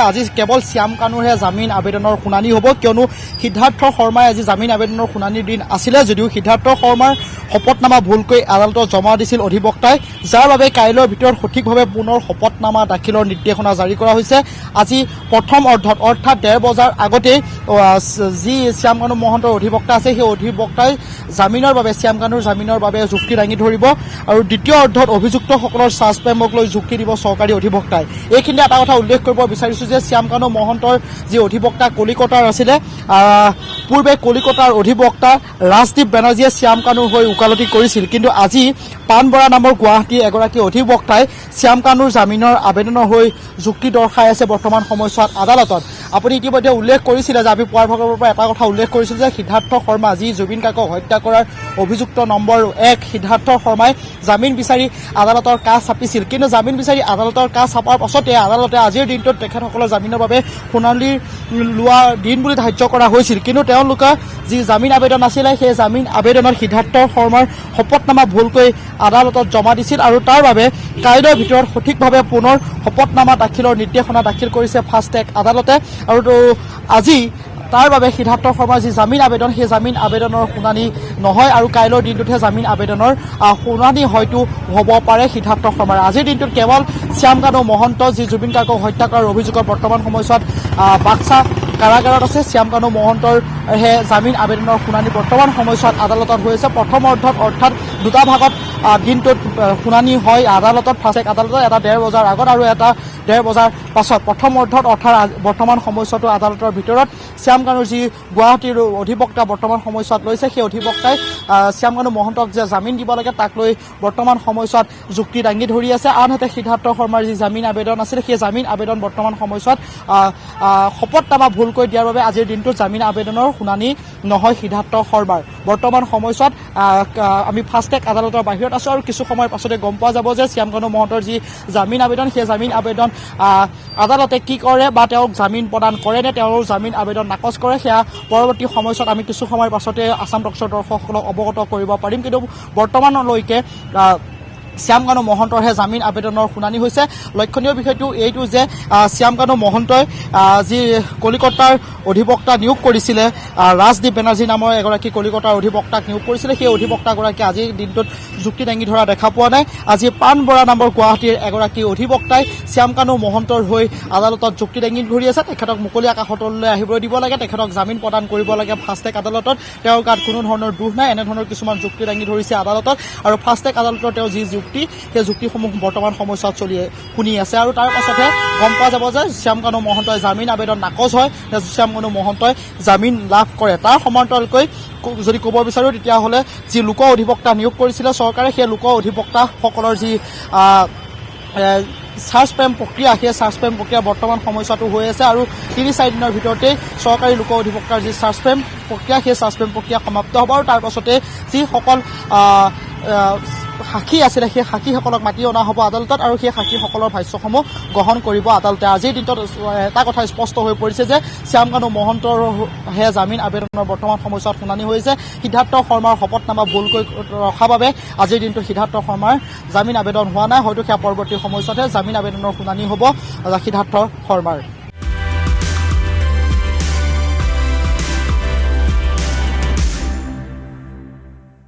আজি কেৱল শ্যাম কানুৰহে জামিন আবেদনৰ শুনানি হ'ব, কিয়নো সিদ্ধাৰ্থ শৰ্মাই আজি জামিন আবেদনৰ শুনানিৰ দিন আছিলে যদিও সিদ্ধাৰ্থ শৰ্মাৰ শপতনামা ভুলকৈ আদালতত জমা দিছিল অধিবক্তাই, যাৰ বাবে কাইলৈৰ ভিতৰত সঠিকভাৱে পুনৰ শপতনামা দাখিলৰ নিৰ্দেশনা জাৰি কৰা হৈছে। আজি প্ৰথম অৰ্ধত অৰ্থাৎ 1:30 বজাৰ আগতেই যি শ্যাম কানু মহন্তৰ অধিবক্তা আছে সেই অধিবক্তাই জামিনৰ বাবে শ্যাম কানুৰ জামিনৰ বাবে যুক্তি দাঙি ধৰিব আৰু দ্বিতীয় অৰ্ধত অভিযুক্তসকলৰ ছাছপেণ্ডক লৈ যুক্তি দিব চৰকাৰী অধিবক্তাই। এইখিনি এটা কথা উল্লেখ কৰিব বিচাৰিছোঁ যে শ্যাম কানু মহন্তৰ যি অধিবক্তা কলিকতাৰ আছিলে, পূৰ্বে কলিকতাৰ অধিবক্তা ৰাজদীপ বেনাৰ্জীয়ে শ্যাম কানুৰ হৈ ওকালতি কৰিছিল, কিন্তু আজি পান বৰা নামৰ গুৱাহাটীৰ এগৰাকী অধিবক্তাই শ্যাম কানুৰ জামিনৰ আবেদনৰ হৈ যুক্তি দৰ্শাই আছে বৰ্তমান সময়ছোৱাত আদালতত। আপুনি ইতিমধ্যে উল্লেখ কৰিছিলে যে আমি পুৱাৰ ভাগৰ পৰা এটা কথা উল্লেখ কৰিছিল যে সিদ্ধাৰ্থ শৰ্মা যি জুবিন কাকক হত্যা কৰাৰ অভিযুক্ত নম্বৰ 1 সিদ্ধাৰ্থ শৰ্মাই জামিন বিচাৰি আদালতৰ কাষ চাপিছিল, কিন্তু জামিন বিচাৰি আদালতৰ কাষ চাপাৰ পাছতে আদালতে আজিৰ দিনটোত তেখেতসকলৰ জামিনৰ বাবে শুনানি লোৱা দিন বুলি ধাৰ্য কৰা হৈছিল, কিন্তু তেওঁলোকৰ যি জামিন আবেদন আছিলে সেই জামিন আবেদনত সিদ্ধাৰ্থ শৰ্মাৰ শপতনামা ভুলকৈ আদালতত জমা দিছিল আৰু তাৰ বাবে কাইলৈৰ ভিতৰত সঠিকভাৱে পুনৰ শপতনামা দাখিলৰ নিৰ্দেশনা দাখিল কৰিছে ফাষ্ট ট্ৰেক আদালতে। আৰু আজি তাৰ বাবে সিদ্ধাৰ্থ শৰ্মাৰ যি জামিন আবেদন সেই জামিন আবেদনৰ শুনানি নহয় আৰু কাইলৈৰ দিনটোতহে জামিন আবেদনৰ শুনানি হয়তো হ'ব পাৰে সিদ্ধাৰ্থ শৰ্মাৰ। আজিৰ দিনটোত কেৱল শ্যাম কানু মহন্ত যি জুবিন কাকক হত্যা কৰাৰ অভিযোগত বৰ্তমান সময়ছোৱাত বাক্সা কাৰাগাৰত আছে, শ্যাম কানু মহন্তৰহে জামিন আবেদনৰ শুনানি বৰ্তমান সময়ছোৱাত আদালতত হৈ আছে। প্ৰথম অৰ্ধত অৰ্থাৎ দুটা ভাগত দিনটোত শুনানি হয় আদালতত, ফাষ্ট ট্ৰেক আদালতত, এটা 1:30 বজাৰ আগত আৰু এটা 1:30 বজাৰ পাছত। প্ৰথম অৰ্ধত অৰ্থাৎ বৰ্তমান সময়ছোৱাতো আদালতৰ ভিতৰত শ্যাম কানুৰ যি গুৱাহাটীৰ অধিবক্তা বৰ্তমান সময়ছোৱাত লৈছে সেই অধিবক্তাই শ্যাম কানু মহন্তক যে জামিন দিব লাগে তাক লৈ বৰ্তমান সময়ছোৱাত যুক্তি দাঙি ধৰি আছে। আনহাতে সিদ্ধাৰ্থ শৰ্মাৰ যি জামিন আবেদন আছিল সেই জামিন আবেদন বৰ্তমান সময়ছোৱাত শপতনামা ভুলকৈ দিয়াৰ বাবে আজিৰ দিনটোত জামিন আবেদনৰ শুনানি নহয় সিদ্ধাৰ্থ শৰ্মাৰ। বৰ্তমান সময়ছোৱাত আমি ফাষ্ট ট্ৰেক আদালতৰ বাহিৰত আছোঁ আৰু কিছু সময়ৰ পাছতে গম পোৱা যাব যে শ্যাম কানু মহন্তৰ যি জামিন আবেদন সেই জামিন আবেদন আদালতে কি কৰে বা তেওঁক জামিন প্ৰদান কৰে নে তেওঁৰ জামিন আবেদন নাকচ কৰে, সেয়া পৰৱৰ্তী সময়ছোৱাত আমি কিছু সময়ৰ পাছতে আছাম টক্সৰ দৰ্শকসকলক অৱগত কৰিব পাৰিম। কিন্তু বৰ্তমানলৈকে শ্যাম কানু মহন্তৰহে জামিন আবেদনৰ শুনানি হৈছে। লক্ষণীয় বিষয়টো এইটো যে শ্যাম কানু মহন্তই যি কলিকতাৰ অধিবক্তা নিয়োগ কৰিছিলে, ৰাজদীপ বেনাৰ্জী নামৰ এগৰাকী কলিকতাৰ অধিবক্তাক নিয়োগ কৰিছিলে, সেই অধিবক্তাগৰাকীয়ে আজিৰ দিনটোত যুক্তি দাঙি ধৰা দেখা পোৱা নাই। আজি পান বৰা নামৰ গুৱাহাটীৰ এগৰাকী অধিবক্তাই শ্যাম কানু মহন্তৰ হৈ আদালতত যুক্তি দাঙি ধৰি আছে। তেখেতক মুকলি আকাশলৈ আহিবলৈ দিব লাগে, তেখেতক জামিন প্ৰদান কৰিব লাগে ফাষ্ট ট্ৰেক আদালতত, তেওঁৰ গাত কোনো ধৰণৰ দোষ নাই, এনেধৰণৰ কিছুমান যুক্তি দাঙি ধৰিছে আদালতত। আৰু ফাষ্ট ট্ৰেক আদালতৰ তেওঁ যি সেই যুক্তিসমূহ বৰ্তমান সময়ছোৱাত শুনি আছে আৰু তাৰ পাছতহে গম পোৱা যাব যে শ্যাম কানু মহন্তই জামিন আবেদন নাকচ হয় নে শ্যাম কানু মহন্তই জামিন লাভ কৰে। তাৰ সমান্তৰালকৈ যদি ক'ব বিচাৰোঁ তেতিয়াহ'লে যি লোক অধিবক্তা নিয়োগ কৰিছিলে চৰকাৰে সেই লোক অধিবক্তাসকলৰ যি চাৰ্জ পে'ম প্ৰক্ৰিয়া সেই চাৰ্জ পে'ম প্ৰক্ৰিয়া বৰ্তমান সময়ছোৱাতো হৈ আছে আৰু 3-4 দিনৰ ভিতৰতেই চৰকাৰী লোক অধিবক্তাৰ যি চাৰ্জ পে'ম প্ৰক্ৰিয়া সেই চাৰ্জ পে'ম প্ৰক্ৰিয়া সমাপ্ত হ'ব আৰু তাৰ পাছতে যিসকল সাক্ষী আছিলে সেই সাক্ষীসকলক মাতি অনা হ'ব আদালতত আৰু সেই সাক্ষীসকলৰ ভাষ্যসমূহ গ্ৰহণ কৰিব আদালতে। আজিৰ দিনটোত এটা কথা স্পষ্ট হৈ পৰিছে যে শ্যাম কানু মহন্তৰহে জামিন আবেদনৰ বৰ্তমান সময়ছোৱাত শুনানি হৈছে। সিদ্ধাৰ্থ শৰ্মাৰ শপতনামা ভুলকৈ ৰখাৰ বাবে আজিৰ দিনটোত সিদ্ধাৰ্থ শৰ্মাৰ জামিন আবেদন হোৱা নাই, হয়তো সেয়া পৰৱৰ্তী সময়ছোৱাতহে জামিন আবেদনৰ শুনানি হ'ব সিদ্ধাৰ্থ শৰ্মাৰ।